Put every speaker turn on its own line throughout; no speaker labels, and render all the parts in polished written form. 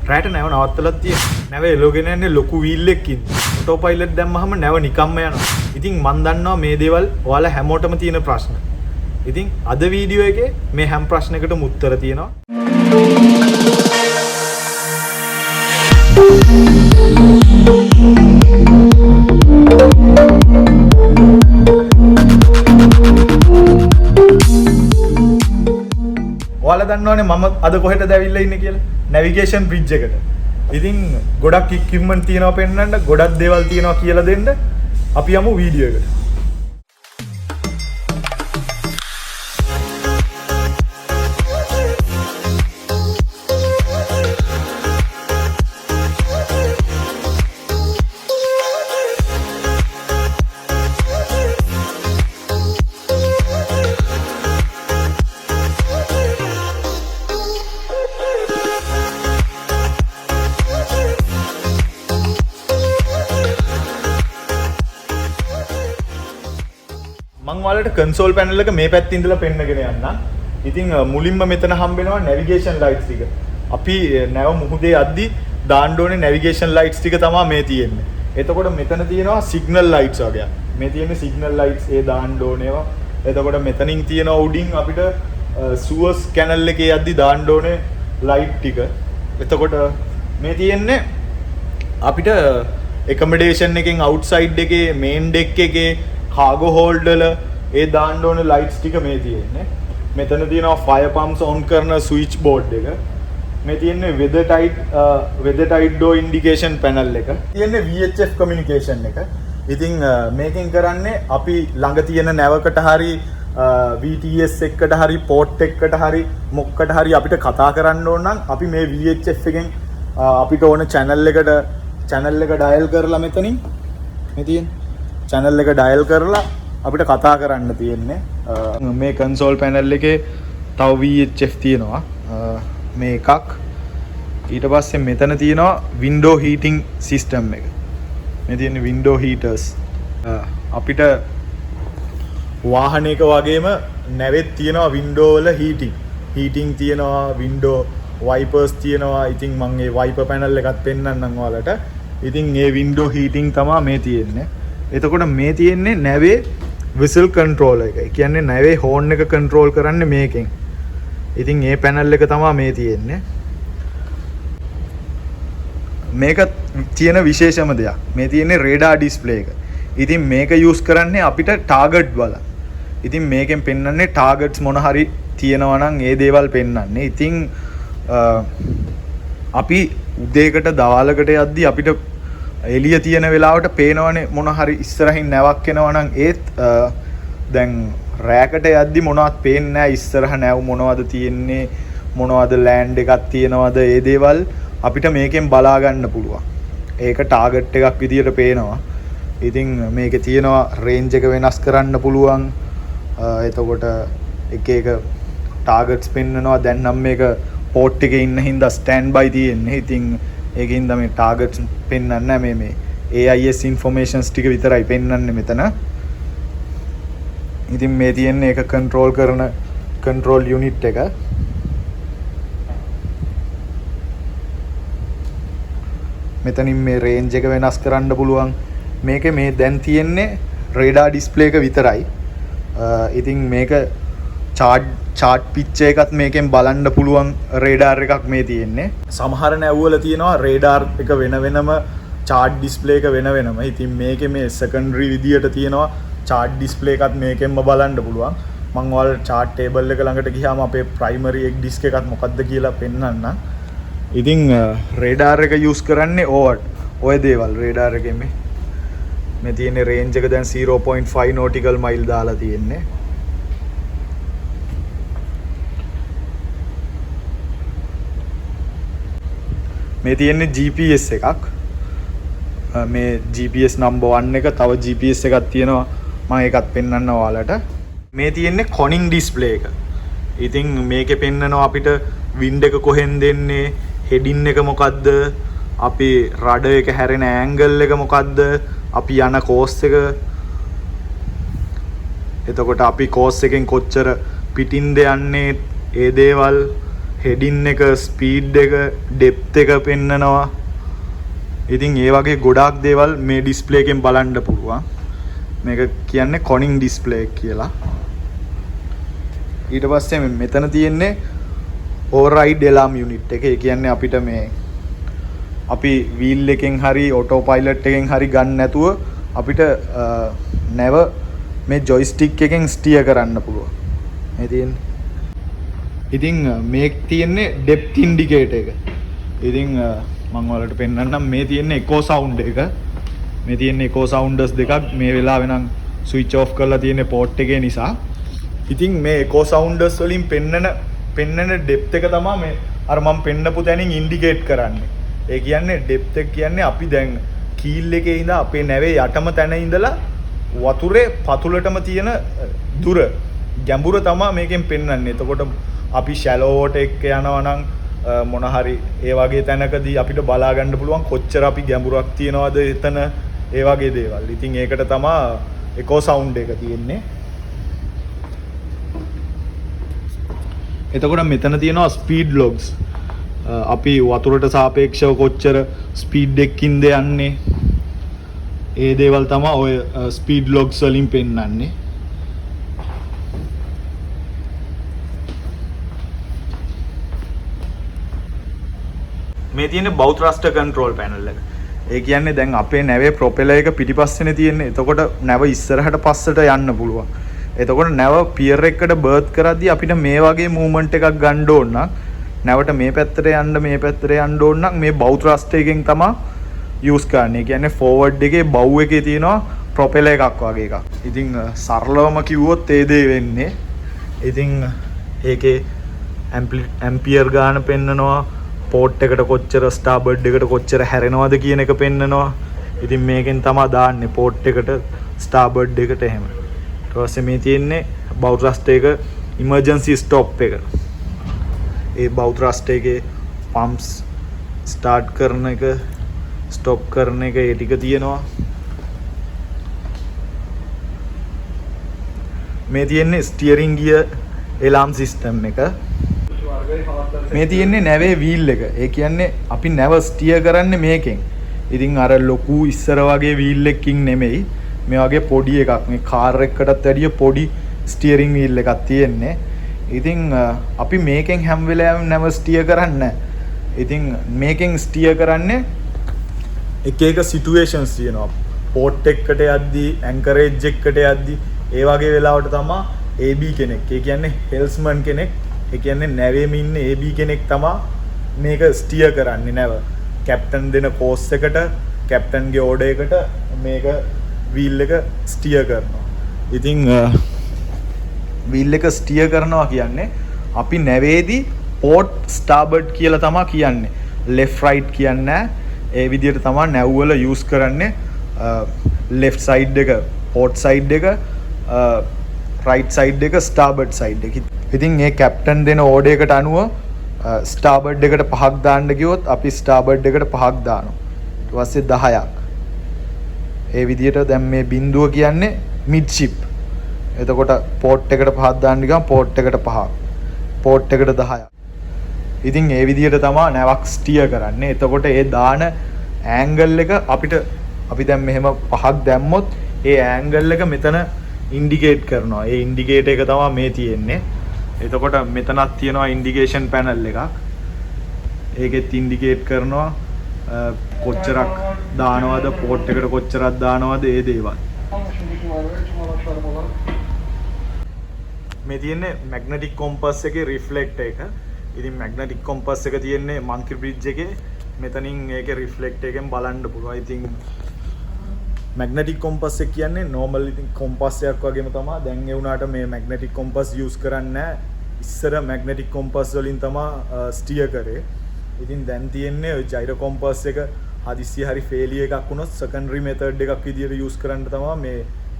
රැට නැව නවත්තලත් තියෙනවා. නැව එලෝගෙන යන්නේ ලොකු වීල් එකකින්. ඔටෝ පයිලට් දැම්මහම නැව නිකම්ම යනවා. ඉතින් මම දන්නවා මේ දේවල් ඔයාලා හැමෝටම තියෙන ප්‍රශ්න. ඉතින් අද වීඩියෝ එකේ මේ හැම ප්‍රශ්නයකටම උත්තර තියෙනවා. ඔයාලා දන්නවනේ මම අද කොහෙටද ඇවිල්ලා ඉන්නේ කියලා? නැවිගේෂන් බ්‍රිජ් එකට. ඉතින් ගොඩක් ඉක්විප්මන්ට් තියෙනවා පෙන්නන්න, ගොඩක් දේවල් තියෙනවා කියලා දෙන්න. අපි යමු වීඩියෝ එකට. මම ඔයාලට කන්සෝල් පැනල් එක මේ පැත්තේ ඉඳලා පෙන්නගෙන යන්නම්. ඉතින් මුලින්ම මෙතන හම්බ වෙනවා නැවිගේෂන් ලයිට්ස් ටික. අපි නැව මුහුදේ යද්දි දාන්න ඕනේ නැවිගේෂන් ලයිට්ස් ටික තමයි මේ තියෙන්නේ. එතකොට මෙතන තියෙනවා සිග්නල් ලයිට්ස් වගේ. මේ තියෙන්නේ සිග්නල් ලයිට්ස් ඒ දාන්න ඕනේවා. එතකොට මෙතනින් තියෙනවා උඩින් අපිට සුවස් කැනල් එකේ යද්දි දාන්න ඕනේ ලයිට් ටික. එතකොට මේ තියෙන්නේ අපිට එකමඩේෂන් එකෙන් අවුට්සයිඩ් එකේ මේන් ඩෙක් එකේ කාගෝ හෝල්ඩ් වල ඒ දාන්න ඕනේ ලයිට්ස් ටික මේ තියෙන්නේ. මෙතන තියෙනවා ෆයර් පම්ප්ස් ඔන් කරන ස්විච් බෝඩ් එක. මේ තියෙන්නේ වෙදර් ටයිඩ් ඩෝ ඉන්ඩිකේෂන් පැනල් එක. තියෙන්නේ VHF කමියුනිකේෂන් එක. ඉතින් මේකෙන් කරන්නේ අපි ළඟ තියෙන නැවකට හරි VTS එකකට හරි පෝට් එකකට හරි මොකකට හරි අපිට කතා කරන්න ඕන නම් අපි මේ VHF එකෙන් අපිට ඕන channel එක ඩයල් කරලා මෙතනින් මේ තියෙන්නේ channel එක ඩයල් කරලා අපිට කතා කරන්න තියෙන්නේ. මේ කන්සෝල් පැනල් එකේ තව VHF තියෙනවා මේ එකක්. ඊට පස්සේ මෙතන තියෙනවා වින්ඩෝ හීටින් සිස්ටම් එක. මේ තියෙන්නේ වින්ඩෝ හීටර්ස්. අපිට වාහනයක වගේම නැවෙත් තියෙනවා වින්ඩෝ වල හීටින් තියෙනවා, වින්ඩෝ වයිපර්ස් තියෙනවා. ඉතින් මම මේ වයිපර් පැනල් එකත් පෙන්නන්නම් ඔයාලට. ඉතින් මේ වින්ඩෝ හීටින් තමයි මේ තියෙන්නේ. එතකොට මේ තියෙන්නේ නැවේ විසල් කන්ට්‍රෝලර් එක. ඒ කියන්නේ නැවේ හෝන් එක කන්ට්‍රෝල් කරන්නේ මේකෙන්. ඉතින් මේ පැනල් එක තමයි මේ තියෙන්නේ. මේක තියෙන විශේෂම දෙයක්. මේ තියෙන්නේ රේඩාර් ඩිස්ප්ලේ එක. ඉතින් මේක යූස් කරන්නේ අපිට ටාගට් බලන්න. ඉතින් මේකෙන් පෙන්වන්නේ ටාගට්ස් මොන හරි තියෙනවා නම් ඒ දේවල් පෙන්වන්නේ. ඉතින් අපි උදේකට දවාලකට යද්දි අපිට එළිය තියෙන වෙලාවට පේනවනේ මොන හරි ඉස්සරහින් නැවක් එනවා නම් ඒත් දැන් රෑකට යද්දි මොනවත් පේන්නේ නැහැ. ඉස්සරහ නැව් මොනවද තියෙන්නේ, මොනවද ලෑන්ඩ් එකක් තියෙනවද, ඒ දේවල් අපිට මේකෙන් බලා ගන්න පුළුවන්. ඒක ටාගට් එකක් විදියට පේනවා. ඉතින් මේකේ තියෙනවා රේන්ජ් එක වෙනස් කරන්න පුළුවන්. එතකොට එක ටාගට්ස් පෙන්නනවා. දැන් නම් මේක පෝට් එකේ ඉන්න හින්දා ස්ටෑන්ඩ් බයි තියෙන්නේ. ඉතින් ඒකින්ද මේ ටාගට්ස් පෙන්වන්නේ නැහැ. මේ AIS ඉන්ෆෝමේෂන්ස් ටික විතරයි පෙන්වන්නේ මෙතන. ඉතින් මේ තියෙන්නේ ඒක කන්ට්‍රෝල් කරන කන්ට්‍රෝල් යුනිට් එක. මෙතනින් මේ රේන්ජ් එක වෙනස් කරන්න පුළුවන්. මේකේ මේ දැන් තියෙන්නේ රේඩාර් ඩිස්ප්ලේ එක විතරයි. ඉතින් මේක චාර්ට් පිච් එකත් මේකෙන් බලන්න පුළුවන් රේඩාර් එකක් මේ තියෙන්නේ. සමහර නැව්වල තියෙනවා රේඩාර් එක වෙනම චාර්ට් ඩිස්ප්ලේ එක වෙනම. ඉතින් මේකේ මේ සෙකන්ඩරි විදියට තියෙනවා චාර්ට් ඩිස්ප්ලේ එකත් මේකෙන්ම බලන්න පුළුවන්. මම ඔයාලට චාර්ට් ටේබල් එක ළඟට ගියාම අපේ ප්‍රයිමරි එක ඩිස්ක් එකත් මොකක්ද කියලා පෙන්නන්න. ඉතින් රේඩාර් එක යූස් කරන්නේ ඔය දේවල්. රේඩාර් එකේ මේ තියෙන රේන්ජ් එක දැන් 0.5 nautical mile දාලා තියෙන්නේ. මේ තියෙන්නේ GPS එකක්. මේ GPS number 1 එක, තව GPS එකක් තියෙනවා. මම ඒකත් පෙන්නන්න ඔයාලට. මේ තියෙන්නේ කොනින් ඩිස්ප්ලේ එක. ඉතින් මේකේ පෙන්නනවා අපිට වින්ඩ් එක කොහෙන්ද එන්නේ, හෙඩින් එක මොකද්ද, අපි රඩර් එක හැරෙන ඇන්ගල් එක මොකද්ද, අපි යන කෝස් එක, එතකොට අපි කෝස් එකෙන් කොච්චර පිටින්ද යන්නේ, ඒ දේවල් හෙඩින් එක, ස්පීඩ් එක, ඩෙප්ත් එක පෙන්නනවා. ඉතින් ඒ වගේ ගොඩාක් දේවල් මේ ඩිස්ප්ලේ එකෙන් බලන්න පුළුවන්. මේක කියන්නේ කොනින් ඩිස්ප්ලේ කියලා. ඊට පස්සේ මෙතන තියෙන්නේ ඕවර්රයිඩ් එලාම් යුනිට් එක. ඒ කියන්නේ අපිට මේ අපි වීල් එකෙන් හරි ඔටෝ පයිලට් එකෙන් හරි ගන්න නැතුව අපිට නැව මේ ජොයිස්ටික් එකෙන් ස්ටියර් කරන්න පුළුවන්. මේ තියෙන්නේ. ඉතින් මේ තියෙන්නේ ඩෙප්ත් ඉන්ඩිකේටර් එක. ඉතින් මම ඔයාලට පෙන්නන්නම්. මේ තියෙන්නේ එකෝ සවුන්ඩ් එක. මේ තියෙන්නේ එකෝ සවුන්ඩර්ස් දෙකක්. මේ වෙලාවේ නම් ස්විච් ඔෆ් කරලා තියෙන්නේ පෝට් එකේ නිසා. ඉතින් මේ එකෝ සවුන්ඩර්ස් වලින් පෙන්නන ඩෙප්ත් එක තමයි මේ අර මම පෙන්නපු තැනින් ඉන්ඩිකේට් කරන්නේ. ඒ කියන්නේ ඩෙප්ත් එක කියන්නේ අපි දැන් කීල් එකේ ඉඳලා අපේ නැවේ යටම තැන ඉඳලා වතුරේ පතුලටම තියෙන දුර ගැඹුර තමයි මේකෙන් පෙන්වන්නේ. එතකොට අපි ෂැලෝ වෝටර් එක යනවා නම් මොන හරි ඒ වගේ තැනකදී අපිට බලා ගන්න පුළුවන් කොච්චර අපි ගැඹුරක් තියනවද එතන, ඒ වගේ දේවල්. ඉතින් ඒකට තමයි එකෝ සවුන්ඩ් එක තියෙන්නේ. එතකොට මෙතන තියෙනවා ස්පීඩ් ලොග්ස්. අපි වතුරට සාපේක්ෂව කොච්චර ස්පීඩ් එකකින්ද යන්නේ, ඒ දේවල් තමයි ඔය ස්පීඩ් ලොග්ස් වලින් පෙන්නන්නේ. මේ තියෙන්නේ බව් ත්‍රස්ටර් කන්ට්‍රෝල් පැනල් එක. ඒ කියන්නේ දැන් අපේ නැවේ ප්‍රොපෙලර් එක පිටිපස්සේනේ තියෙන්නේ. එතකොට නැව ඉස්සරහට පස්සට යන්න පුළුවන්. එතකොට නැව පියර් එකකට බර්ත් කරද්දී අපිට මේ වගේ මූවමන්ට් එකක් ගන්න ඕන නම් නැවට මේ පැත්තට යන්න මේ පැත්තට යන්න ඕන නම් මේ බව් ත්‍රස්ටර් එකෙන් තමයි යූස් කරන්නේ. ඒ කියන්නේ ෆෝවර්ඩ් එකේ බව් එකේ තියෙනවා ප්‍රොපෙලර් එකක් වගේ එකක්. ඉතින් සරලවම කිව්වොත් ඒ දේ වෙන්නේ. ඉතින් ඒකේ ඇම්පියර් ගාන පෙන්නනවා, පෝට් එකට කොච්චර ස්ටාබර්ඩ් එකට කොච්චර හැරෙනවද කියන එක පෙන්නනවා. ඉතින් මේකෙන් තමයි දාන්නේ පෝට් එකට ස්ටාබර්ඩ් එකට එහෙම. ඊට පස්සේ මේ තියෙන්නේ බව් ත්‍රස්ටර් එක ඉමර්ජන්සි ස්ටොප් එක. ඒ බව් ත්‍රස්ටර් එකේ පම්ප්ස් ස්ටාර්ට් කරන එක, ස්ටොප් කරන එක, ඒ ටික තියෙනවා. මේ තියෙන්නේ ස්ටියරින් ගියර් එලාම් සිස්ටම් එක. මේ තියෙන්නේ නැවේ වීල් එක. ඒ කියන්නේ අපි නැව ස්ටියර් කරන්නේ මේකෙන්. ඉතින් අර ලොකු ඉස්සර වගේ වීල් එකකින් නෙමෙයි. මේ වගේ පොඩි එකක්. මේ කාර් එකකටත් වැඩිය පොඩි ස්ටියරින් වීල් එකක් තියෙන්නේ. ඉතින් අපි මේකෙන් හැම වෙලාවෙම නැව ස්ටියර් කරන්නේ. ඉතින් මේකෙන් ස්ටියර් කරන්නේ එක එක සිටුේෂන්ස් තියෙනවා. පෝට් එකකට යද්දී, ඇන්කරේජ් එකකට යද්දී, ඒ වගේ වෙලාවට තමයි AB කෙනෙක්. ඒ කියන්නේ හෙල්ස්මන් කෙනෙක්. ඒ කියන්නේ නැවේම ඉන්න AB කෙනෙක් තමයි මේක ස්ටියර් කරන්නේ නැව. කැප්ටන් දෙන කෝස් එකට, කැප්ටන්ගේ ඕඩර් එකට මේක වීල් එක ස්ටියර් කරනවා. ඉතින් වීල් එක ස්ටියර් කරනවා කියන්නේ අපි නැවේදී පෝට් ස්ටාබර්ඩ් කියලා තමයි කියන්නේ. ලෙෆ්ට් රයිට් කියන්නේ නැහැ. ඒ විදිහට තමයි නැව්වල යූස් කරන්නේ. ලෙෆ්ට් සයිඩ් එක පෝට් සයිඩ් එක, රයිට් සයිඩ් එක ස්ටාබර්ඩ් සයිඩ් එක. ඉතින් මේ කැප්ටන් දෙන ඕඩර් එකට අනුව ස්ටාබර්ඩ් එකට 5ක් දාන්න කිව්වොත් අපි ස්ටාබර්ඩ් එකට 5ක් දානවා. ඊට පස්සේ 10ක්. ඒ විදිහට දැන් මේ බිඳුව කියන්නේ මිඩ්ෂිප්. එතකොට පෝට් එකට 5ක් දාන්න ගියාම පෝට් එකට 5ක්. පෝට් එකට 10ක්. ඉතින් ඒ විදිහට තමයි නැවක් ස්ටියර් කරන්නේ. එතකොට ඒ දාන ඇන්ගල් එක අපි දැන් මෙහෙම 5ක් දැම්මොත් ඒ ඇන්ගල් එක මෙතන ඉන්ඩිකේට් කරනවා. ඒ ඉන්ඩිකේටර් එක තමයි මේ තියෙන්නේ. එතකොට මෙතනක් තියෙනවා ඉන්ඩිකේෂන් පැනල් එකක්. ඒකෙත් ඉන්ඩිකේට් කරනවා කොච්චරක් දානවද, පෝට් එකට කොච්චරක් දානවද, ඒ දේවල්. මේ තියෙන්නේ මැග්නටික් කොම්පස් එකේ රිෆ්ලෙක්ටර් එක. ඉතින් මැග්නටික් කොම්පස් එක තියෙන්නේ මන්කි බ්‍රිජ් එකේ. මෙතනින් ඒකේ රිෆ්ලෙක්ටර් එකෙන් බලන්න පුළුවන්. ඉතින් මැග්නටික් කොම්පස් එක කියන්නේ නෝමල් ඉතින් කොම්පස් එකක් වගේම තමයි. දැන් ඒ වුණාට මේ මැග්නටික් කොම්පස් යූස් කරන්නේ නැහැ. ඉස්සර මැග්නටික් කොම්පස් වලින් තමයි ස්ටියර් කරේ. ඉතින් දැන් තියෙන්නේ ඔය ජයිරෝ කොම්පස් එක හදිස්සිය හරි ෆේලියර් එකක් වුණොත් සෙකන්ඩරි මෙතඩ් එකක් විදියට යූස් කරන්න තමයි මේ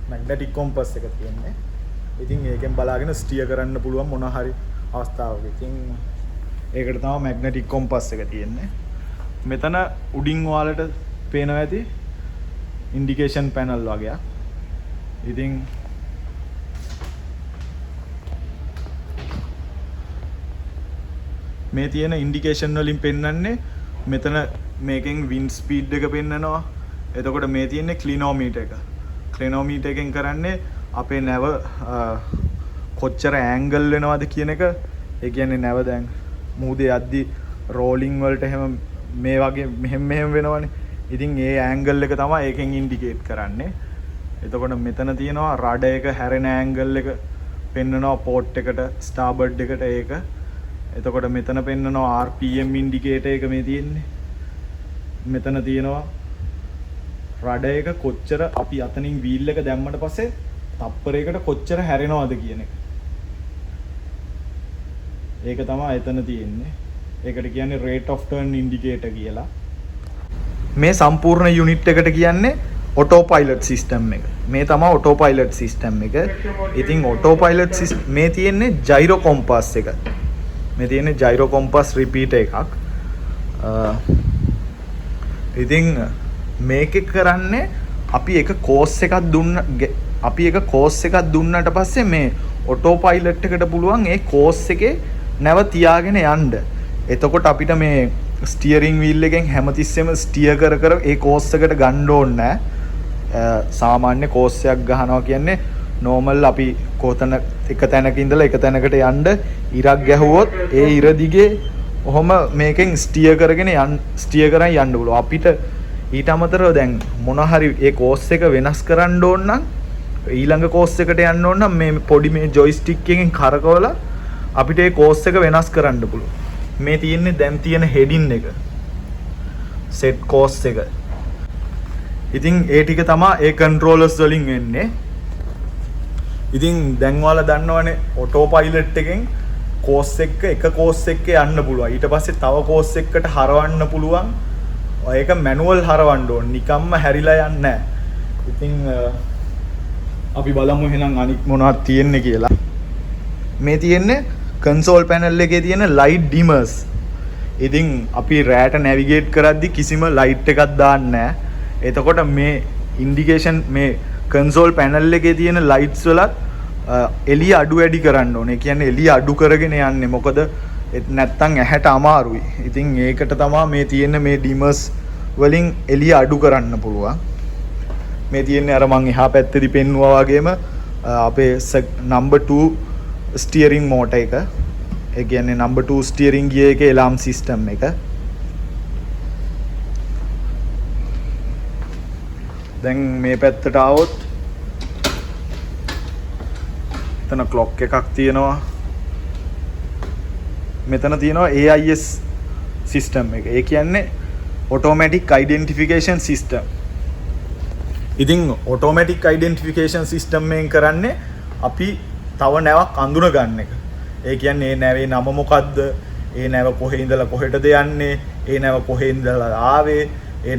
මැග්නටික් කොම්පස් එක තියෙන්නේ. ඉතින් ඒකෙන් බලාගෙන ස්ටියර් කරන්න පුළුවන් මොන හරි අවස්ථාවක. ඉතින් ඒකට තමයි මැග්නටික් කොම්පස් එක තියෙන්නේ. මෙතන උඩින් ඔයාලට පේනවා ඇති ඉන්ඩිකේෂන් පැනල් වගේක්. ඉතින් මේ තියෙන ඉන්ඩිකේෂන් වලින් පෙන්වන්නේ මෙතන මේකෙන් වින්ඩ් ස්පීඩ් එක පෙන්නනවා. එතකොට මේ තියෙන්නේ ක්ලිනෝමීටර් එක. ක්ලිනෝමීටර් එකෙන් කරන්නේ අපේ නැව කොච්චර ඇන්ගල් වෙනවද කියන එක. ඒ කියන්නේ නැව දැන් මූදේ යද්දි රෝලින් වලට එහෙම මේ වගේ මෙහෙම වෙනවනේ. ඉතින් ඒ ඇන්ගල් එක තමයි ඒකෙන් ඉන්ඩිකේට් කරන්නේ. එතකොට මෙතන තියෙනවා රඩ එක හැරෙන ඇන්ගල් එක පෙන්නනවා පෝට් එකට ස්ටාබර්ඩ් එකට ඒක. එතකොට මෙතන පෙන්නනවා RPM ඉන්ඩිකේටර් එක මේ තියෙන්නේ. මෙතන තියෙනවා රඩ එක කොච්චර අපි අතනින් වීල් එක දැම්මට පස්සේ තප්පරයකට කොච්චර හැරෙනවද කියන එක. ඒක තමයි එතන තියෙන්නේ. ඒකට කියන්නේ rate of turn indicator කියලා. මේ සම්පූර්ණ යුනිට් එකට කියන්නේ ඔටෝ පයිලට් සිස්ටම් එක. මේ තමයි ඔටෝ පයිලට් සිස්ටම් එක. ඉතින් ඔටෝ පයිලට් මේ තියෙන්නේ ජයිරෝ කොම්පස් එක. මේ තියෙන්නේ ජයිරෝ කොම්පස් රිපීටර් එකක්. ඉතින් මේක කරන්නේ අපි එක කෝස් එකක් දුන්නට පස්සේ මේ ඔටෝ පයිලට් එකට පුළුවන් ඒ කෝස් එකේ නැව තියාගෙන යන්න. එතකොට අපිට මේ ස්ටියරින් වීල් එකෙන් හැමතිස්සෙම ස්ටියර් කර කර ඒ කෝස් එකට ගන්න ඕනේ නැහැ. සාමාන්‍ය කෝස් එකක් ගහනවා කියන්නේ නෝමල් අපි කොතන එක තැනක ඉඳලා එක තැනකට යන්න ඉරක් ගැහුවොත් ඒ ඉර දිගේ ඔහොම මේකෙන් ස්ටියර් කරගෙන ස්ටියර් කරන් යන්න පුළුවන්. අපිට ඊට අමතරව දැන් මොන හරි ඒ කෝස් එක වෙනස් කරන්න ඕන නම් ඊළඟ කෝස් එකට යන්න ඕන නම් මේ පොඩි මේ ජොයිස්ටික් එකෙන් කරකවලා අපිට ඒ කෝස් එක වෙනස් කරන්න පුළුවන්. මේ තියෙන්නේ දැන් තියෙන හෙඩින් එක. සෙට් කෝස් එක. ඉතින් ඒ ටික තමයි ඒ කන්ට්‍රෝලර්ස් වලින් එන්නේ. ඉතින් දැන් ඔයාලා දන්නවනේ ඔටෝ පයිලට් එකෙන් කෝස් එක කෝස් එකක යන්න පුළුවන්. ඊට පස්සේ තව කෝස් එකකට හරවන්න පුළුවන්. ඒක මැනුවල් හරවන්න ඕන. නිකම්ම හැරිලා යන්නේ නැහැ. ඉතින් අපි බලමු එහෙනම් අනිත් මොනවද තියෙන්නේ කියලා. මේ තියෙන්නේ කන්සෝල් පැනල් එකේ තියෙන ලයිට් ඩිමර්ස්. ඉතින් අපි රෑට නැවිගේට් කරද්දි කිසිම ලයිට් එකක් දාන්නේ නැහැ. එතකොට මේ ඉන්ඩිකේෂන් මේ කන්සෝල් පැනල් එකේ තියෙන ලයිට්ස් වලත් එළිය අඩු වැඩි කරන්න ඕනේ. කියන්නේ එළිය අඩු කරගෙන යන්නේ. මොකද නැත්තම් ඇහැට අමාරුයි. ඉතින් ඒකට තමයි මේ තියෙන මේ ඩිමර්ස් වලින් එළිය අඩු කරන්න පුළුවන්. මේ තියෙන්නේ අර මං එහා පැත්තේදී පෙන්නුවා වගේම අපේ නම්බර් 2 ස්ටියරින් මෝටර් එක. ඒ කියන්නේ නම්බර් 2 ස්ටියරින් ගියර් එකේ එලාම් සිස්ටම් එක. දැන් මේ පැත්තට ආවොත් එතන ක්ලොක් එකක් තියෙනවා. මෙතන තියෙනවා AIS සිස්ටම් එක. ඒ කියන්නේ ඔටෝමැටික් අයිඩෙන්ටිෆිකේෂන් සිස්ටම්. ඉතින් ඔටෝමැටික් අයිඩෙන්ටිෆිකේෂන් සිස්ටම් එකෙන් කරන්නේ අපි තව නැවක් අඳුන ගන්න එක. ඒ කියන්නේ ඒ නැවේ නම මොකද්ද? ඒ නැව කොහේ ඉඳලා කොහෙටද යන්නේ? ඒ නැව කොහේ ඉඳලා ආවේ? ඒ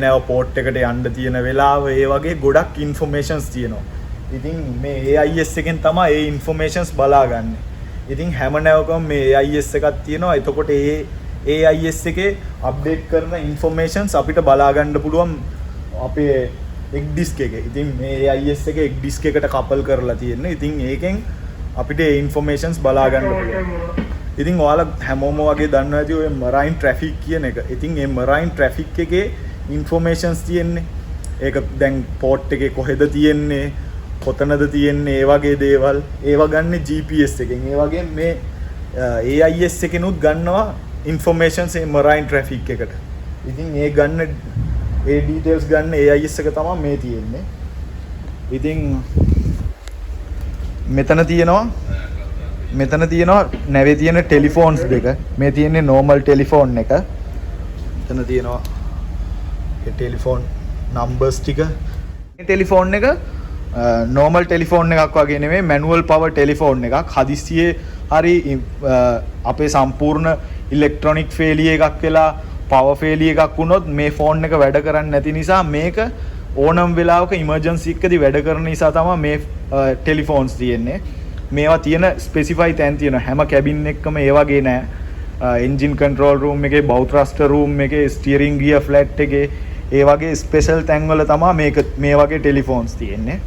නැව පෝට් එකට යන්න තියෙන වෙලාව, ඒ වගේ ගොඩක් ඉන්ෆෝමේෂන්ස් තියෙනවා. ඉතින් මේ AIS එකෙන් තමයි ඒ ඉන්ෆෝමේෂන්ස් බලාගන්නේ. ඉතින් හැම නැවකම මේ AIS එකක් තියෙනවා. එතකොට ඒ AIS එකේ අප්ඩේට් කරන ඉන්ෆෝමේෂන්ස් අපිට බලා ගන්න පුළුවන් අපේ එක් ඩිස්ක් එකේ. ඉතින් මේ AIS එක එක් ඩිස්ක් එකට කපල් කරලා තියෙන්නේ. ඉතින් ඒකෙන් අපිට ඒ ඉන්ෆෝමේෂන්ස් බලා ගන්න පුළුවන්. ඉතින් ඔයාලා හැමෝම වගේ දන්නවා ඇති ඔය මරයින් ට්‍රැෆික් කියන එක. ඉතින් මේ මරයින් ට්‍රැෆික් එකේ ඉන්ෆෝමේෂන්ස් තියෙන්නේ. ඒක දැන් පෝට් එකේ කොහෙද තියෙන්නේ? කොතනද තියෙන්නේ? ඒ වගේ දේවල් ඒව ගන්න GPS එකෙන්. ඒ වගේ මේ AIS එකෙනුත් ගන්නවා ඉන්ෆෝමේෂන්ස් මේ මරයින් ට්‍රැෆික් එකට. ඉතින් ඒ ගන්න ඒ ඩීටේල්ස් ගන්න AIS එක තමයි මේ තියෙන්නේ. ඉතින් මෙතන තියෙනවා නැවේ තියෙන ටෙලිෆෝන්ස් දෙක. මේ තියෙන්නේ නෝමල් ටෙලිෆෝන් එක. මෙතන තියෙනවා ඒ ටෙලිෆෝන් නම්බර්ස් ටික. මේ ටෙලිෆෝන් එක නෝමල් ටෙලිෆෝන් එකක් වගේ නෙමෙයි, මැනුවල් පවර් ටෙලිෆෝන් එකක්. හදිස්සියේ හරි අපේ සම්පූර්ණ ඉලෙක්ට්‍රොනික ෆේලිය එකක් වෙලා පවර් ෆේලිය එකක් වුණොත් මේ ෆෝන් එක වැඩ කරන්නේ නැති නිසා මේක ඕනම වෙලාවක ඉමර්ජන්සි එකකදී වැඩ කරන නිසා තමයි මේ ටෙලිෆෝන්ස් තියෙන්නේ. මේවා තියෙන ස්පෙસિෆයි තැන් තියෙන හැම කැබින් එකකම ඒ වගේ නෑ. එන්ජින් කන්ට්‍රෝල් රූම් එකේ, බව් ත්‍රස්ටර් රූම් එකේ, ස්ටියරින් ගියර් ෆ්ලැට් එකේ ඒ වගේ ස්පෙෂල් තැන්වල තමයි මේ වගේ ටෙලිෆෝන්ස් තියෙන්නේ.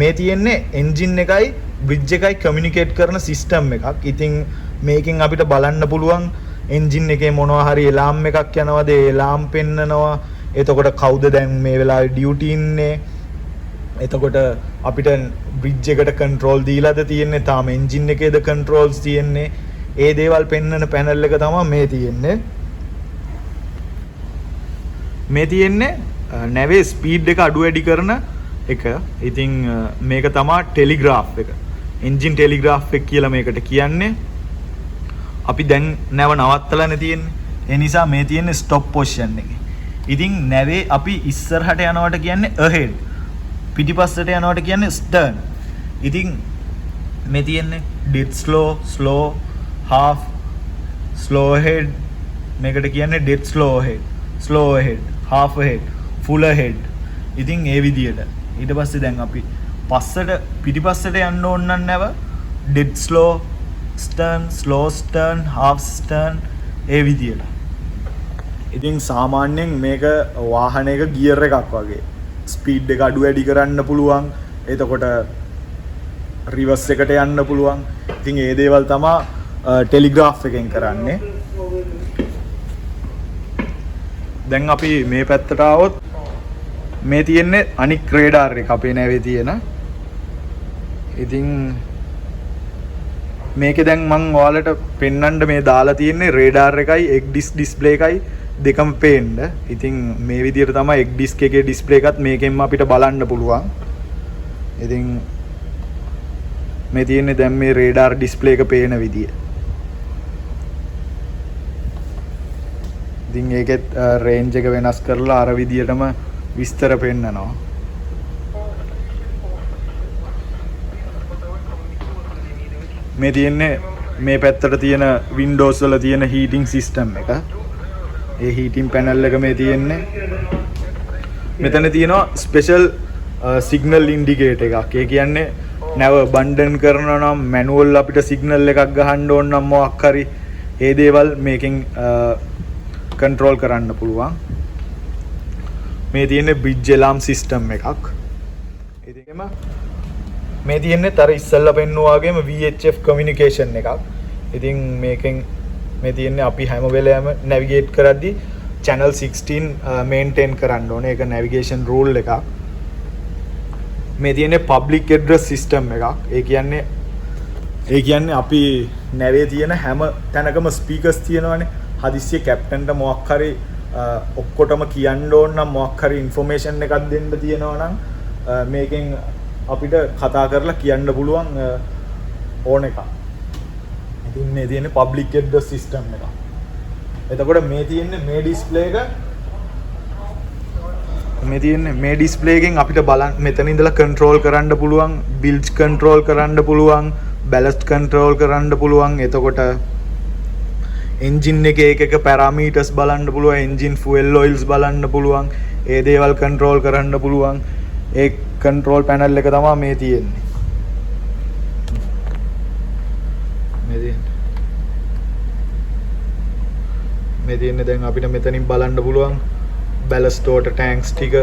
මේ තියෙන්නේ එන්ජින් එකයි බ්‍රිජ් එකයි කමියුනිකේට් කරන සිස්ටම් එකක්. ඉතින් මේකෙන් අපිට බලන්න පුළුවන් එන්ජින් එකේ මොනවා හරි එලාම් එකක් යනවාද ඒ එලාම් පෙන්නනවා. එතකොට කවුද දැන් මේ වෙලාවේ ඩියුටි ඉන්නේ. එතකොට අපිට බ්‍රිජ් එකට කන්ට්‍රෝල් දීලාද තියෙන්නේ, තාම එන්ජින් එකේද කන්ට්‍රෝල්ස් තියෙන්නේ. ඒ දේවල් පෙන්වන පැනල් එක තමයි මේ තියෙන්නේ. මේ තියෙන්නේ නැවේ ස්පීඩ් එක අඩු වැඩි කරන එක. ඉතින් මේක තමයි ටෙලිග්‍රාෆ් එක. එන්ජින් ටෙලිග්‍රාෆ් එක කියලා මේකට කියන්නේ. අපි දැන් නැව නවත්තලානේ තියෙන්නේ. ඒ නිසා මේ තියෙන්නේ ස්ටොප් පොසිෂන් එකේ. ඉතින් නැවේ අපි ඉස්සරහට යනවට කියන්නේ ahead. පිටිපස්සට යනවට කියන්නේ stern. ඉතින් මේ තියෙන්නේ dead slow, slow, half, slow ahead. මේකට කියන්නේ dead slow ahead, slow ahead, half ahead, full ahead. ඉතින් ඒ විදියට. ඊට පස්සේ දැන් අපි පිටිපස්සට යන්න ඕන නම් නැව dead slow, stern, slow stern, half stern ඒ විදියට. ඉතින් සාමාන්‍යයෙන් මේක වාහනයක ගියර් එකක් වගේ. ස්පීඩ් එක අඩු වැඩි කරන්න පුළුවන්. එතකොට රිවර්ස් එකට යන්න පුළුවන්. ඉතින් ඒ දේවල් තමයි ටෙලිග්‍රාෆ් එකෙන් කරන්නේ. දැන් අපි මේ පැත්තට ආවොත් මේ තියෙන්නේ අනික් රේඩාර් එක අපේ නැවේ තියෙන. ඉතින් මේකේ දැන් මම ඔයාලට පෙන්වන්න මේ දාලා තියෙන්නේ රේඩාර් එකයි එක් ඩිස්ප්ලේ එකයි දෙකම පේන්න. ඉතින් මේ විදිහට තමයි එක් ඩිස්ක් එකේ ඩිස්ප්ලේ එකත් මේකෙන්ම අපිට බලන්න පුළුවන්. ඉතින් මේ තියෙන්නේ දැන් මේ රේඩාර් ඩිස්ප්ලේ එක පේන විදිය. ඉතින් ඒකෙත් රේන්ජ් එක වෙනස් කරලා අර විදියටම විස්තර පෙන්නනවා. මේ තියෙන්නේ මේ පැත්තට තියෙන Windows වල තියෙන heating system එක. ඒ heating panel එක මේ තියෙන්නේ. මෙතන තියෙනවා special signal indicator එකක්. ඒ කියන්නේ නැව බන්ඩන් කරනවා නම් manual අපිට signal එකක් ගහන්න ඕන නම් මොකක් හරි ඒ දේවල් මේකෙන් control කරන්න පුළුවන්. මේ තියෙන්නේ bridge alarm system එකක්. ඉතින්ම මේ තියෙන්නේ තර ඉස්සල්ලා පෙන්නුවා වගේම VHF communication එකක්. ඉතින් මේකෙන් මේ තියෙන්නේ අපි හැම වෙලේම navigate කරද්දී channel 16 maintain කරන්න ඕනේ. ඒක navigation rule එකක්. මේ තියෙන්නේ public address system එකක්. ඒ කියන්නේ අපි නැවේ තියෙන හැම තැනකම speakers තියෙනවානේ. හදිස්සිය කැප්ටන්ට මොකක් හරි ඔක්කොටම කියන්න ඕන නම් මොකක් හරි information එකක් දෙන්න තියෙනවා නම් මේකෙන් අපිට කතා කරලා කියන්න පුළුවන් ඕන එකක්. ඉතින් මේ තියෙන්නේ public address system එක. එතකොට මේ තියෙන්නේ මේ display එක මේ display එකෙන් අපිට බලන්න මෙතන ඉඳලා control කරන්න පුළුවන්, bilge control කරන්න පුළුවන්, ballast control කරන්න පුළුවන්. එතකොට engine එකේ එක parameters බලන්න පුළුවන්, engine fuel oils බලන්න පුළුවන්. ඒ දේවල් control කරන්න පුළුවන්. ඒ control panel එක තමයි මේ තියෙන්නේ. මේ තියෙන්නේ දැන් අපිට මෙතනින් බලන්න පුළුවන් ballast water tanks ටික.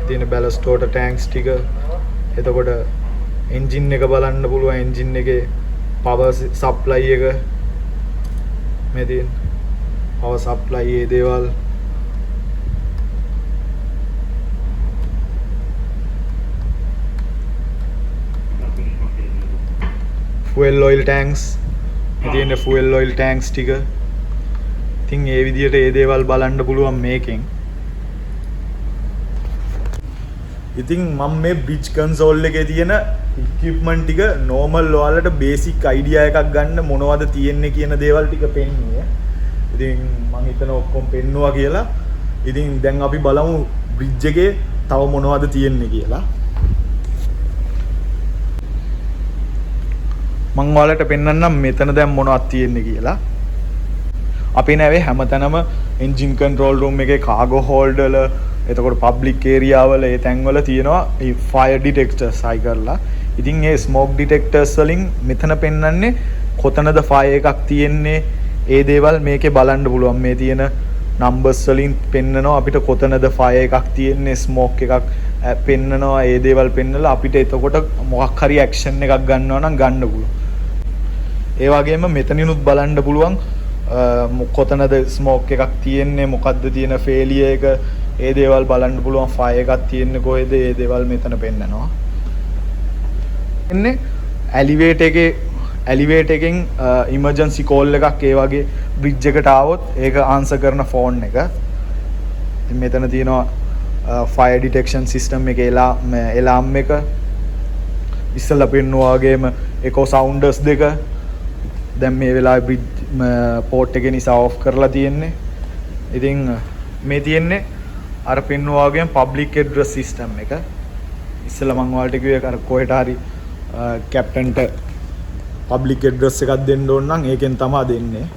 තියෙන ballast water tanks ටික. එතකොට engine එක බලන්න පුළුවන්, engine එකේ power supply එක. මේ තියෙන power supply ඒ දේවල්. fuel oil tanks. ඉතින් fuel oil tanks ටික. ඉතින් ඒ විදිහට ඒ දේවල් බලන්න පුළුවන් මේකෙන්. ඉතින් මම මේ bridge console එකේ තියෙන equipment ටික normal ඔයාලට basic idea එකක් ගන්න මොනවද තියෙන්නේ කියන දේවල් ටික පෙන්නුවේ. ඉතින් මම හිතන ඔක්කොම පෙන්නුවා කියලා. ඉතින් දැන් අපි බලමු bridge එකේ තව මොනවද තියෙන්නේ කියලා. මම ඔයාලට පෙන්වන්නම් මෙතන දැන් මොනවද තියෙන්නේ කියලා. අපි නැවේ හැමතැනම engine control room එකේ cargo hold වල, එතකොට public area වල ඒ තැන්වල තියෙනවා fire detectors හයි කරලා. ඉතින් ඒ smoke detectors වලින් මෙතන පෙන්වන්නේ කොතනද fire එකක් තියෙන්නේ. ඒ දේවල් මේකේ බලන්න පුළුවන්. මේ තියෙන numbers වලින් පෙන්නනවා අපිට කොතනද fire එකක් තියෙන්නේ, smoke එකක් පෙන්නනවා. ඒ දේවල් පෙන්නලා අපිට එතකොට මොකක් හරි action එකක් ගන්නවා නම් ගන්න පුළුවන්. ඒ වගේම මෙතනිනුත් බලන්න පුළුවන් කොතනද ස්මෝක් එකක් තියෙන්නේ, මොකද්ද තියෙන ෆේලියර් එක, ඒ දේවල් බලන්න පුළුවන්. ෆයර් එකක් තියෙන්නේ කොහෙද, ඒ දේවල් මෙතන පෙන්නනවා. එන්නේ එලිවේටර් එකෙන් ඉමර්ජන්සි කෝල් එකක් ඒ වගේ බ්‍රිජ් එකට ආවොත් ඒක ආන්සර් කරන ෆෝන් එක. ඉතින් මෙතන තියෙනවා ෆයර් ඩිටෙක්ෂන් සිස්ටම් එකේ එලාම් එක. ඉස්සෙල්ලා පෙන්නුවා වගේම ඒකෝ සවුන්ඩර්ස් දෙක. දැන් මේ වෙලාවේ බ්‍රිජ් පෝට් එකේ නිසා ඔෆ් කරලා තියෙන්නේ. ඉතින් මේ තියෙන්නේ අර පෙන්නුවා වගේම පබ්ලික් ඇඩ්‍රස් සිස්ටම් එක. ඉස්සෙල්ලා මම ඔයාලට කිව්වේ අර කොහෙට හරි කැප්ටන්ට පබ්ලික් ඇඩ්‍රස් එකක් දෙන්න ඕන නම් ඒකෙන් තමයි දෙන්නේ.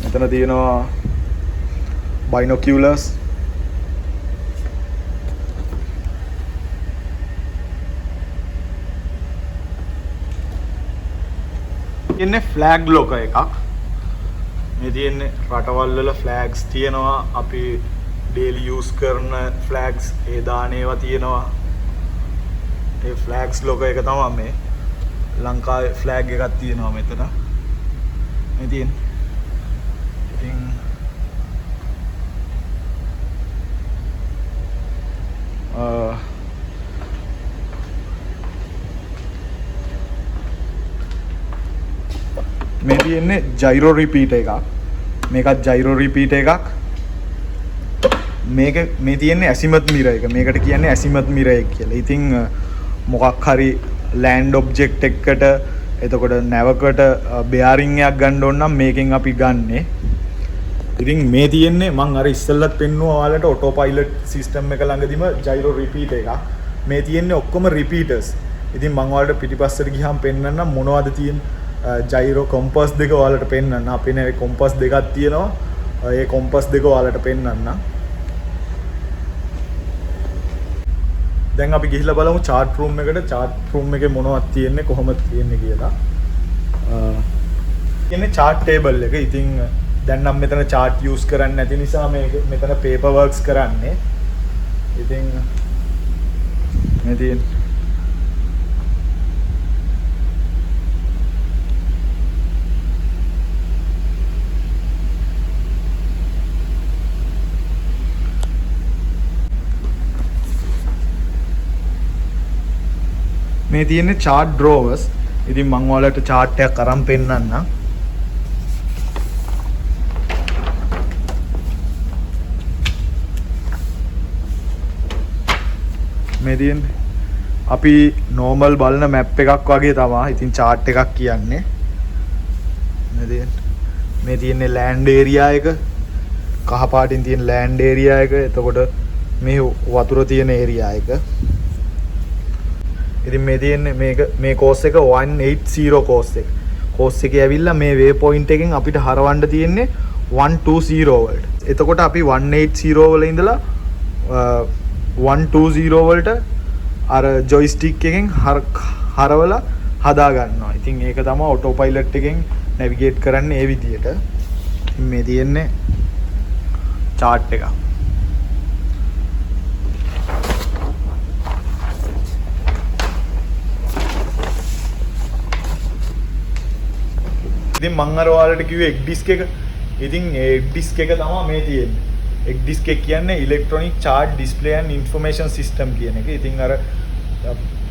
මෙතන තියෙනවා බයිනොකියුලර්ස්. ඉන්නේ ෆ්ලැග් ලොකර් එකක්. මේ තියෙන්නේ රටවල් වල ෆ්ලැග්ස් තියෙනවා. අපි ඩේලි යූස් කරන ෆ්ලැග්ස් ඒ දාන ඒවා තියෙනවා. ඒ ෆ්ලැග්ස් ලොකර් එක තමයි මේ. ලංකාවේ ෆ්ලැග් එකක් තියෙනවා මෙතන. මේ තියෙන්නේ. ඉතින් මේ තියෙන්නේ ජයිරෝ රිපීටර් එකක්. මේකත් ජයිරෝ රිපීටර් එකක්. මේක මේ තියෙන්නේ ඇසිමත් මිරර් එක. මේකට කියන්නේ ඇසිමත් මිරර් එක කියලා. ඉතින් මොකක් හරි ලෑන්ඩ් ඔබ්ජෙක්ට් එකකට එතකොට නැවකට බෙයාරින් එකක් ගන්න ඕන නම් මේකෙන් අපි ගන්නෙ. ඉතින් මේ තියෙන්නේ මම අර ඉස්සෙල්ලත් පෙන්නුවා ඔයාලට ඔටෝ පයිලට් සිස්ටම් එක ළඟදිම ජයිරෝ රිපීටර් එකක්. මේ තියෙන්නේ ඔක්කොම රිපීටර්ස්. ඉතින් මම ඔයාලට පිටිපස්සට ගියාම පෙන්නන්නම් මොනවද තියෙන්නේ. ජයිරෝ කොම්පස් දෙක ඔයාලට පෙන්නන්න. අපේ නේ කොම්පස් දෙකක් තියෙනවා. ඒ කොම්පස් දෙක ඔයාලට පෙන්නන්න. දැන් අපි ගිහිල්ලා බලමු chart room එකට. chart room එකේ මොනවද තියෙන්නේ, කොහොමද තියෙන්නේ කියලා. කියන්නේ chart table එක. ඉතින් දැන් නම් මෙතන chart use කරන්නේ නැති නිසා මේක මෙතන paper works කරන්නේ. ඉතින් මේ තියෙන මේ තියෙන්නේ chart drawers. ඉතින් මම ඔයාලට chart එකක් අරන් පෙන්නන්නම්. මේ තියෙන්නේ අපි normal බලන map එකක් වගේ තමයි. ඉතින් chart එකක් කියන්නේ. මේ තියෙන්නේ land area එක. කහ පාටින් තියෙන land area එක. එතකොට මේ වතුර තියෙන area එක. ඉතින් මේ තියෙන්නේ මේ course එක 180 course එක. course එකේ ඇවිල්ලා මේ way point එකෙන් අපිට හරවන්න තියෙන්නේ 120 වලට. එතකොට අපි 180 වල ඉඳලා 120 වලට අර joystick එකෙන් හරවලා හදා ගන්නවා. ඉතින් ඒක තමයි auto pilot එකෙන් navigate කරන්නේ ඒ විදියට. ඉතින් මේ තියෙන්නේ chart එක. ඉතින් මම අර ඔයාලට කිව්වේ egg disk එක. ඉතින් ඒ egg disk එක තමයි මේ තියෙන්නේ. egg disk එක කියන්නේ electronic charge display and information system කියන එක. ඉතින් අර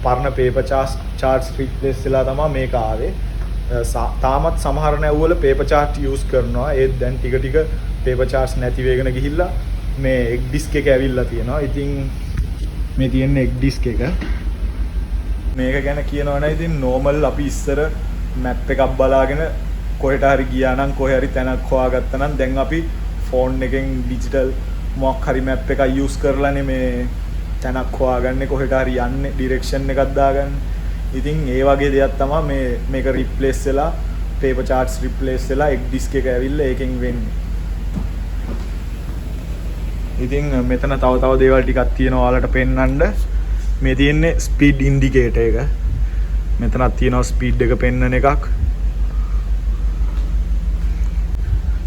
පරණ paper charts replace වෙලා තමයි මේක ආවේ. තාමත් සමහර නැව්වල paper chart use කරනවා. ඒත් දැන් ටික ටික paper charts නැති වෙගෙන ගිහිල්ලා මේ egg disk එක ඇවිල්ලා තියෙනවා. ඉතින් මේ තියෙන්නේ egg disk එක. මේක ගැන කියනවා නම් ඉතින් normal අපි ඉස්සර map එකක් බලාගෙන කොහෙට හරි ගියා නම් කොහේ හරි තැනක් හොයාගත්තා නම් දැන් අපි ෆෝන් එකෙන් ඩිජිටල් මොකක් හරි මැප් එකක් යූස් කරලානේ මේ තැනක් හොයාගන්නේ, කොහෙට හරි යන්නේ ඩිරෙක්ෂන් එකක් දාගන්න. ඉතින් ඒ වගේ දෙයක් තමයි මේක රිප්ලේස් වෙලා paper charts රිප්ලේස් වෙලා egg disk එක ඇවිල්ලා ඒකෙන් වෙන්නේ. ඉතින් මෙතන තව දේවල් ටිකක් තියෙනවා ඔයාලට පෙන්වන්න. මේ තියෙන්නේ speed indicator එක. මෙතනක් තියෙනවා speed එක පෙන්වන එකක්.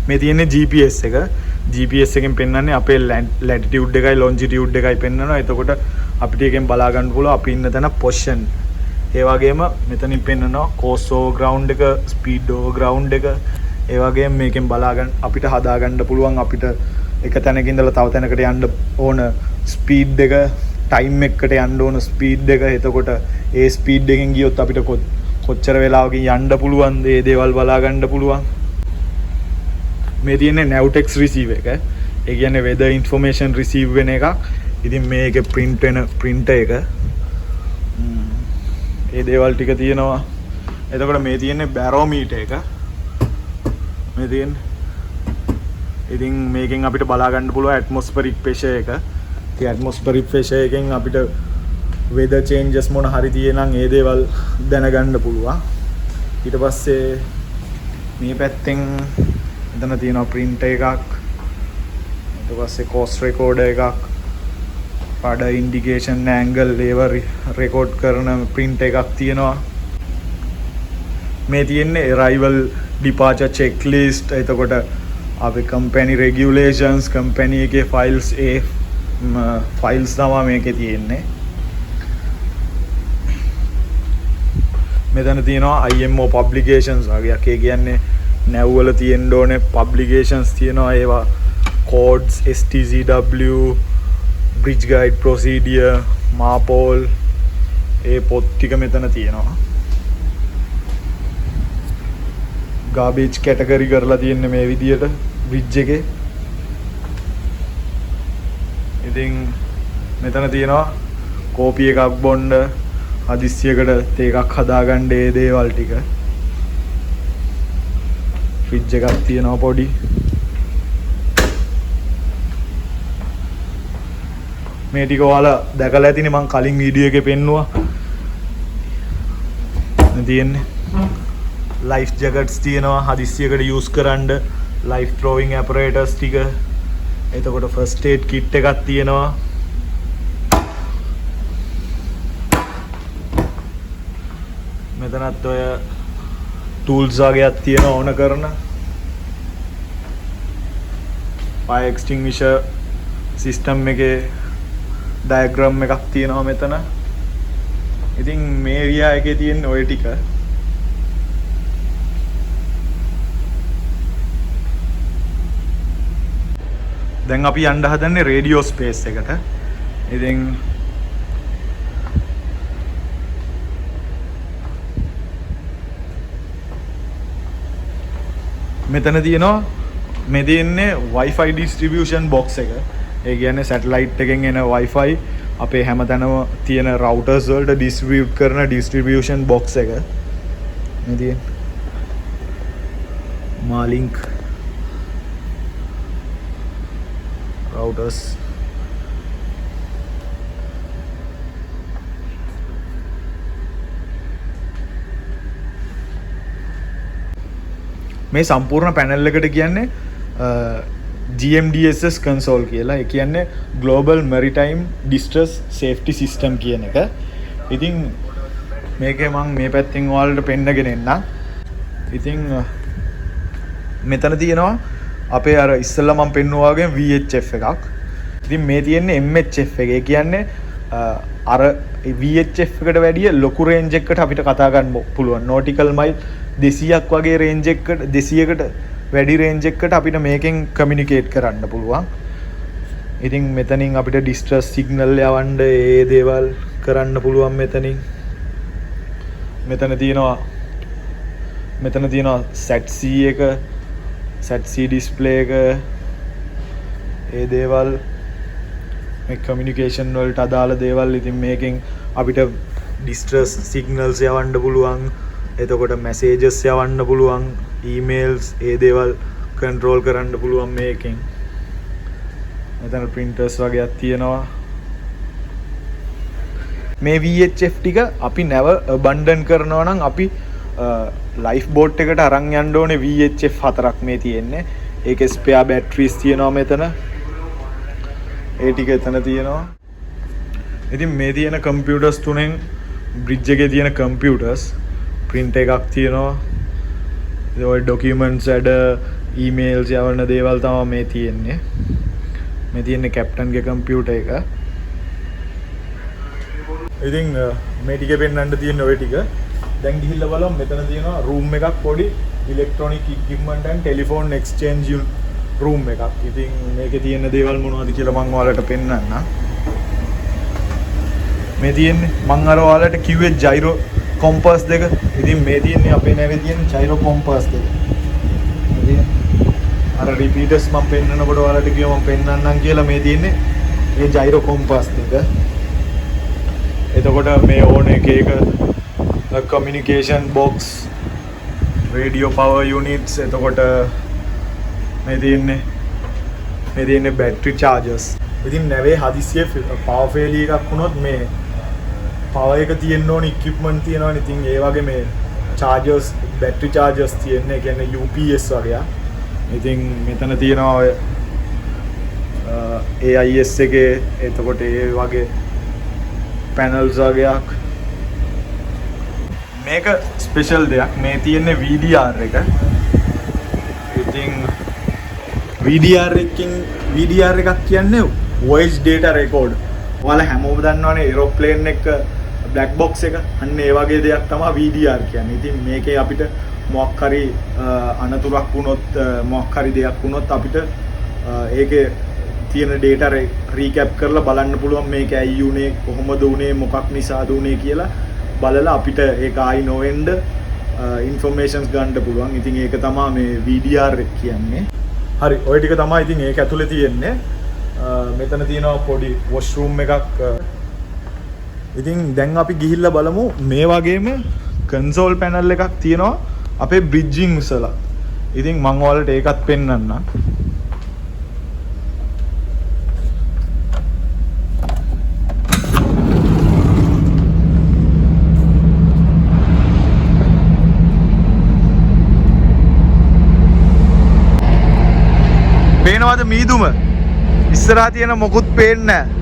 මේ තියෙන්නේ GPS එක. GPS එකෙන් පෙන්වන්නේ අපේ latitude එකයි longitude එකයි පෙන්වනවා. එතකොට අපිට එකෙන් බලා ගන්න පුළුවන් අපි ඉන්න තැන position. ඒ වගේම මෙතනින් පෙන්නනවා කෝස් ඕවර් ග්‍රවුන්ඩ් එක, ස්පීඩ් ඕවර් ග්‍රවුන්ඩ් එක. ඒ වගේම මේකෙන් බලාගන්න අපිට හදාගන්න පුළුවන් අපිට එක තැනක ඉඳලා තව තැනකට යන්න ඕන ස්පීඩ් එක, ටයිම් එකකට යන්න ඕන ස්පීඩ් එක. එතකොට ඒ ස්පීඩ් එකෙන් ගියොත් අපිට කොච්චර වෙලාවකින් යන්න පුළුවන්ද ඒ දේවල් බලාගන්න පුළුවන්. මේ තියෙන්නේ Navtex receive එක. ඒ කියන්නේ weather information receive වෙන එකක්. ඉතින් මේකේ print වෙන printer එක. ඒ දේවල් ටික තියෙනවා. එතකොට මේ තියෙන්නේ barometer එක. මේ තියෙන්නේ. ඉතින් මේකෙන් අපිට බලා ගන්න පුළුවන් atmospheric pressure එක. ඉතින් atmospheric pressure එකෙන් අපිට weather changes මොන හරි තියෙනම් ඒ දේවල් දැනගන්න පුළුවන්. ඊට පස්සේ මේ පැත්තෙන් එතන තියෙනවා printer එකක්. ඊට පස්සේ course recorder එකක්. පාඩ ඉන්ඩිකේෂන් ඇන්ගල් ඒව රෙකෝඩ් කරන print එකක් තියෙනවා. මේ තියෙන්නේ arrival departure checklist. එතකොට අපේ company regulations, company එකේ files files තමයි මේකේ තියෙන්නේ. මෙතන තියෙනවා IMO publications වගේක්. ඒ කියන්නේ nav වල තියෙන්න ඕනේ publications තියෙනවා. ඒවා codes, STCW, bridge guide procedure, MARPOL ඒ පොත් ටික මෙතන තියෙනවා. garbage category කරලා තියෙන්නේ මේ විදියට bridge එකේ. ඉතින් මෙතන තියෙනවා කෝපි එකක් බොන්න, හදිස්සියකට තේ එකක් හදාගන්න ඒ දේවල් ටික. fridge එකක් තියෙනවා පොඩි. මේ ටික ඔයාලා දැකලා ඇතිනේ මම කලින් වීඩියෝ එකේ පෙන්නුවා. තියෙන්නේ life jackets තියෙනවා හදිස්සියකට use කරන්න, life throwing apparatus ටික. එතකොට first aid kit එකක් තියෙනවා. මෙතනත් ඔය tools වගේක් තියෙනවා ඕන කරන. fire extinguisher system එකේ diagram එකක් තියෙනවා මෙතන. ඉතින් මේ ඒරියා එකේ තියෙන ඔය ටික. දැන් අපි යන්න හදන්නේ රේඩියෝ ස්පේස් එකට. ඉතින් මෙතන තියෙනවා මේ තියෙන්නේ Wi-Fi distribution box එක. ඒ කියන්නේ සැටලයිට් එකෙන් එන Wi-Fi අපේ හැමතැනම තියෙන routers වලට distribute කරන distribution box එක. මේ තියෙන Marlink routers. මේ සම්පූර්ණ පැනල් එකට කියන්නේ GMDSS console කියලා. ඒ කියන්නේ Global Maritime Distress Safety System කියන එක. ඉතින් මේකේ මම මේ පැත්තෙන් ඔයාලට පෙන්නගෙන එන්නම්. ඉතින් මෙතන තියෙනවා අපේ අර ඉස්සෙල්ලා මම පෙන්නුවා වගේ VHF එකක්. ඉතින් මේ තියෙන්නේ MHF එක. ඒ කියන්නේ අර VHF එකට වැඩිය ලොකු රේන්ජ් එකකට අපිට කතා ගන්න පුළුවන්. nautical mile 200ක් වගේ රේන්ජ් එකකට 200කට වැඩි රේන්ජ් එකකට අපිට මේකෙන් කමියුනිකේට් කරන්න පුළුවන්. ඉතින් මෙතනින් අපිට ඩිස්ට්‍රස් සිග්නල් යවන්න ඒ දේවල් කරන්න පුළුවන් මෙතනින්. මෙතන තියෙනවා SAT-C එක, SAT-C ඩිස්ප්ලේ එක. ඒ දේවල් මේ කමියුනිකේෂන් වලට අදාළ දේවල්. ඉතින් මේකෙන් අපිට ඩිස්ට්‍රස් සිග්නල්ස් යවන්න පුළුවන්. එතකොට මැසේජස් යවන්න පුළුවන්, ඊමේල්ස් ඒ දේවල් කන්ට්‍රෝල් කරන්න පුළුවන් මේකෙන්. මෙතන printers වගේක් තියෙනවා. මේ VHF ටික අපි නැව abandon කරනවා නම් අපි ලයිෆ් බෝට් එකට අරන් යන්න ඕනේ VHF 4ක් මේ තියෙන්නේ. ඒකේ ස්පෙයා බැටරිස් තියෙනවා මෙතන. ඒ ටික එතන තියෙනවා. ඉතින් මේ තියෙන කම්පියුටර්ස් තුනෙන් බ්‍රිජ් එකේ තියෙන කම්පියුටර්ස් print එකක් තියෙනවා. ඔය documents ඇඩ ඊමේල්ස් යවන්න දේවල් තමයි මේ තියෙන්නේ. මේ තියෙන්නේ කැප්ටන්ගේ කම්පියුටර් එක. ඉතින් මේ ටික පෙන්වන්න තියෙන ඔය ටික දැන් ගිහිල්ලා බලමු මෙතන තියෙනවා රූම් එකක් පොඩි electronic equipment and telephone exchange room එකක්. ඉතින් මේකේ තියෙන දේවල් මොනවද කියලා මම ඔයාලට පෙන්වන්නම්. මේ තියෙන්නේ මම අර ඔයාලට කිව්වේ ජයිරෝ කොම්පස් දෙක. ඉතින් මේ තියෙන්නේ අපේ නැවේ තියෙන ජයිරෝ කොම්පස් දෙක. ඉතින් අර රිපීටර්ස් මම පෙන්වනකොට ඔයාලට කිව්වා මම පෙන්වන්නම් කියලා මේ තියෙන්නේ මේ ජයිරෝ කොම්පස් දෙක. එතකොට මේ ඕන එක communication box radio power units එතකොට මේ තියෙන්නේ බැටරි චාර්ජර්ස්. ඉතින් නැවේ හදිසියෙ පවර් ෆේලියර් එකක් වුණොත් මේ පවර් එක තියෙන්න ඕන ඉක්විප්මන්ට් තියෙනවනේ. ඉතින් ඒ වගේ මේ චාර්ජර්ස් බැටරි චාර්ජර්ස් තියෙන්නේ. ඒ කියන්නේ UPS වගේ. ඉතින් මෙතන තියෙනවා ඔය AIS එකේ එතකොට ඒ වගේ පැනල්ස් වගේක්. මේක ස්පෙෂල් දෙයක්. මේ තියෙන්නේ VDR එක. ඉතින් VDR එකක් කියන්නේ voice data record. ඔයාලා හැමෝම දන්නවනේ ඒරෝප්ලේන් එක black box එක. අන්න ඒ වගේ දෙයක් තමයි VDR කියන්නේ. ඉතින් මේකේ අපිට මොකක් හරි අනතුරක් වුණොත් මොකක් හරි දෙයක් වුණොත් අපිට ඒකේ තියෙන data recap කරලා බලන්න පුළුවන් මේක ඇයි උනේ කොහොමද උනේ මොකක් නිසාද උනේ කියලා බලලා අපිට ඒක ආයි නොවෙන්න informations ගන්න පුළුවන්. ඉතින් ඒක තමයි මේ VDR එක කියන්නේ. හරි ඔය ටික තමයි ඉතින් ඒක ඇතුලේ තියෙන්නේ. මෙතන තියෙනවා පොඩි washroom එකක්. ඉතින් දැන් අපි ගිහිල්ලා බලමු මේ වගේම console panel එකක් තියෙනවා අපේ bridging උසලා. ඉතින් මම ඔයාලට ඒකත් පෙන්නන්නම්. පේනවද මීදුම? ඉස්සරහා තියෙන මොකුත් පේන්නේ නැහැ.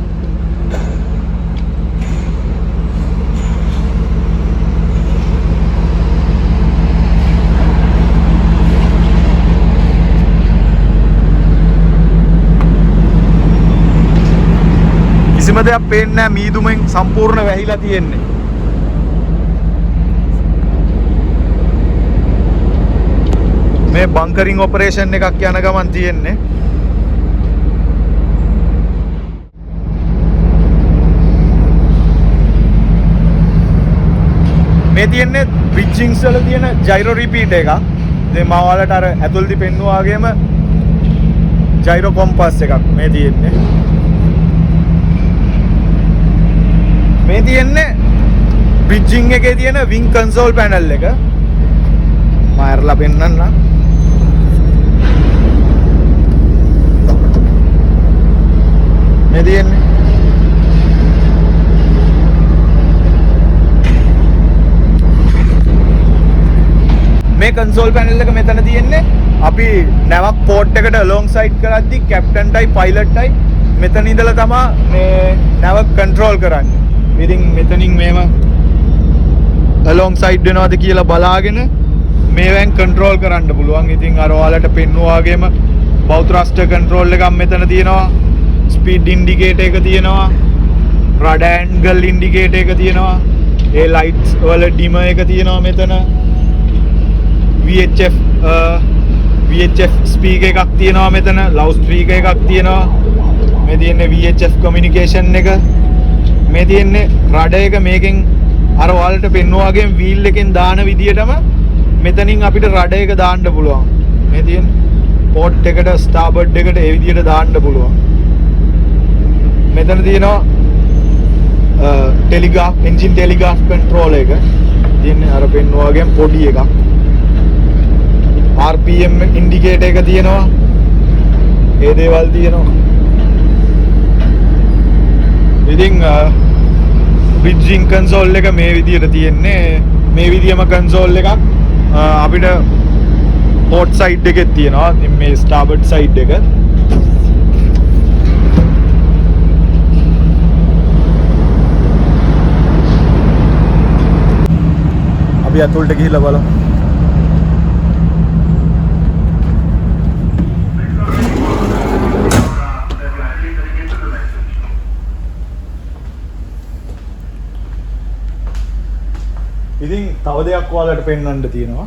කිසිම දෙයක් පේන්නේ නැහැ. මීදුමෙන් සම්පූර්ණ වැහිලා තියෙන්නේ. මේ බංකරින් ඔපරේෂන් එකක් යන ගමන් තියෙන්නේ. මේ තියෙන්නේ බ්‍රිජින්ග්ස් වල තියෙන ජයිරෝ රිපීට් එකක්. ඉතින් මම ඔයාලට අර ඇතුළේදී පෙන්නුවා වගේම ජයිරෝ කොම්පස් එකක් මේ තියෙන්නේ. මේ තියෙන්නේ බ්‍රිජින්ග් එකේ තියෙන වින් කන්සෝල් පැනල් එක. මම අරලා පෙන්නන්නම්. මේ තියෙන්නේ මේ කන්සෝල් පැනල් එක මෙතන තියෙන්නේ. අපි නැවක් පෝට් එකට along side කරද්දි කැප්ටන්ටයි පයිලට්ටයි මෙතන ඉඳලා තමයි මේ නැව කන්ට්‍රෝල් කරන්නේ. ඉතින් මෙතනින් මේව along side වෙනවද කියලා බලාගෙන මේවෙන් කන්ට්‍රෝල් කරන්න පුළුවන්. ඉතින් අර ඔයාලට පෙන්නුවා වගේම bow thruster control එකක් මෙතන තියෙනවා. ස්පීඩ් ඉන්ඩිකේටර් එක තියෙනවා. රඩර් ඇන්ගල් ඉන්ඩිකේටර් එක තියෙනවා. ඒ ලයිට්ස් වල ඩිමර් එක තියෙනවා මෙතන. VHF ස්පීකර් එකක් තියෙනවා මෙතන. ලවුඩ් ස්පීකර් එකක් තියෙනවා. මේ තියෙන්නේ VHF කමියුනිකේෂන් එක. මේ තියෙන්නේ රඩර් එක. මේකෙන් අර ඔයාලට පෙන්නුවා වගේම වීල් එකෙන් දාන විදියටම මෙතනින් අපිට රඩර් එක දාන්න පුළුවන්. මේ තියෙන පෝට් එකට ස්ටාර්බෝඩ් එකට ඒ විදියට දාන්න පුළුවන්. මෙතන තියෙනවා ටෙලිග්‍රාෆ් එන්ජින් ටෙලිග්‍රාෆ් කන්ට්‍රෝල් එක. තියෙන්නේ අර පෙන්නුවා වගේම පොඩි එකක්. RPM ඉන්ඩිකේටර් එක තියෙනවා. ඒ දේවල් තියෙනවා. ඉතින් බ්‍රිජින්ග් කන්සෝල් එක මේ විදියට තියෙන්නේ. මේ විදියම කන්සෝල් එකක් අපිට පෝට් සයිඩ් එකෙත් තියෙනවා. ඉතින් මේ ස්ටාර්බෝඩ් සයිඩ් එක. අපි අතුල්ට ගිහිල්ලා බලමු. තව දෙයක් ඔයාලට පෙන්වන්න තියෙනවා.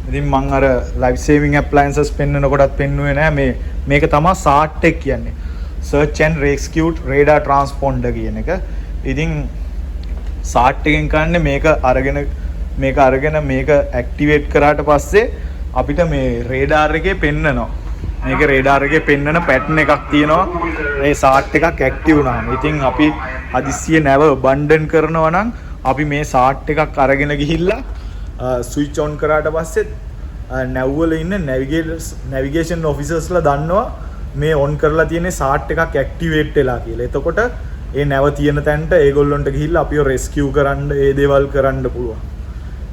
ඉතින් මම අර ලයිෆ් සේවිං ඇප්ලයන්සස් පෙන්වනකොටත් පෙන්වුවේ නෑ මේක තමයි SART එක කියන්නේ. Search and Rescue Radar Transponder කියන එක. ඉතින් SART එකෙන් කරන්නේ මේක අරගෙන මේක ඇක්ටිවේට් කරාට පස්සේ අපිට මේ රේඩාර් එකේ පෙන්නනවා. මේක රේඩාර් එකේ පෙන්නන පැටර්න් එකක් තියෙනවා. ඒ SART එකක් ඇක්ටිව් වුණාම. ඉතින් අපි හදිස්සියේ නැව බන්ඩන් කරනවා නම් අපි මේ SART එකක් අරගෙන ගිහිල්ලා ස්විච් ඔන් කරාට පස්සේ නැව්වල ඉන්න නැවිගේෂන් ඔෆිසර්ස්ලා දන්නවා මේ ඔන් කරලා තියෙන SART එකක් ඇක්ටිවේට් වෙලා කියලා. එතකොට ඒ නැව තියෙන තැනට ඒගොල්ලොන්ට ගිහිල්ලා අපිව රෙස්කියු කරන්න ඒ දේවල් කරන්න පුළුවන්.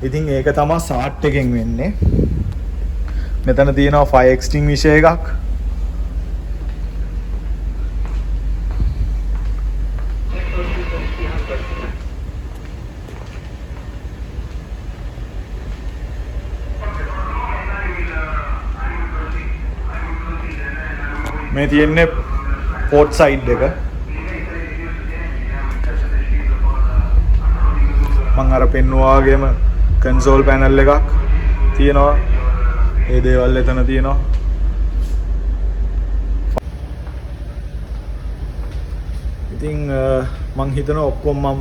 ඉතින් ඒක තමයි SART එකෙන් වෙන්නේ. මෙතන තියෙනවා ෆයර් එක්ස්ටින්ග්විෂර් එකක්. මේ තියෙන්නේ පෝට් සයිඩ් එක. මම අර පෙන්නුවා වගේම කන්සෝල් පැනල් එකක් තියෙනවා. ඒ දේවල් එතන තියෙනවා. ඉතින් මං හිතනවා ඔක්කොම මම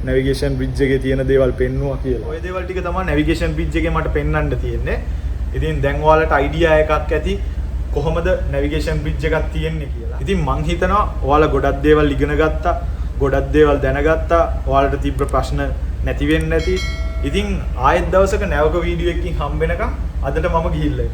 නැවිගේෂන් බ්‍රිජ් එකේ තියෙන දේවල් පෙන්නුවා කියලා. ওই දේවල් ටික තමයි නැවිගේෂන් බ්‍රිජ් එකේ මට පෙන්වන්න තියෙන්නේ. ඉතින් දැන් ඔයාලට අයිඩියා එකක් ඇති කොහොමද නැවිගේෂන් බ්‍රිජ් එකක් තියෙන්නේ කියලා. ඉතින් මං හිතනවා ඔයාලා ගොඩක් දේවල් ඉගෙන ගත්තා, ගොඩක් දේවල් දැනගත්තා. ඔයාලට තිබ්බ ප්‍රශ්න නැති වෙන්නේ නැති. ඉතින් ආයෙත් දවසක නැවක වීඩියෝ එකකින් හම්බ වෙනකම් අදට මම ගිහිල්ලා